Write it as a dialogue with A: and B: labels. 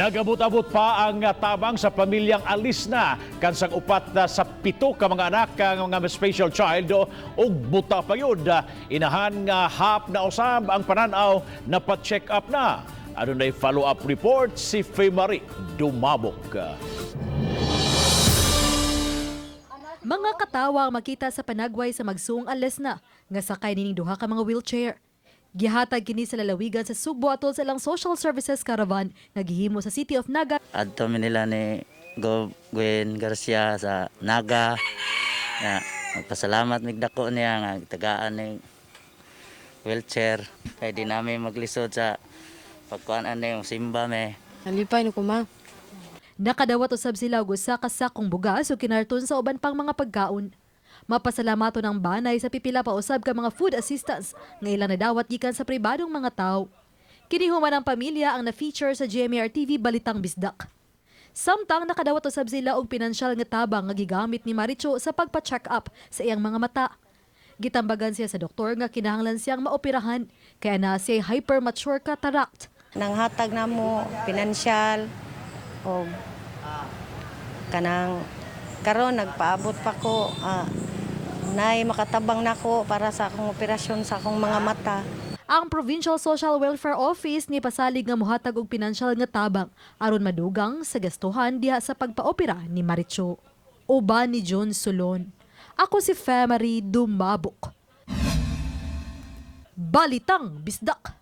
A: Nagabot-abot pa ang tabang sa pamilyang alis na kansang upat na sa 7 ka mga anak ang mga special child o buta pa yun. Inahan nga hap na usab ang pananaw na pa-check up na. Ano na follow-up report si Faye Marie Dumabok.
B: Mga katawa ang makita sa panagway sa magsuong alis na nga sakay nining duha ka mga wheelchair. Gihatag kini sa lalawigan sa Sugbo atol sa ilang social services caravan nga gihimo sa City of Naga.
C: Adto mi nila ni Gwen Garcia sa Naga. Ya, magpasalamat migdako niya nga tagaan ni wheelchair. Kay di namin maglisod sa pagkuan ani yung simba me.
D: Nalipay no kuma.
B: Nakadawat usab sila og usa ka sakong bugas ug kinarton sa uban pang mga pagkaon. Mapasalamato ng banay sa pipila pa usab ka mga food assistance nga ilang nadawat gikan sa pribadong mga tao. Kini human ang pamilya ang na-feature sa GMAR TV Balitang Bisdak. Samtang nakadawat usab sila og pinansyal nga tabang nga gigamit ni Maricho sa pagpa-check up sa iyang mga mata. Gitambagan siya sa doktor nga kinahanglan siyang maoperahan kaya na siya hypermature cataract.
D: Nanghatag na mo pinansyal o kanang karon nagpaabot pa ko nay makatabang nako para sa akong operasyon sa akong mga mata.
B: Ang Provincial Social Welfare Office ni pasalig nga mohatag og pinansyal nga tabang aron madugang sa gastuhan diha sa pagpaopera ni Maricho. Uban ni John Solon. Ako si Faye Marie Dumabok. Balitang Bisdak.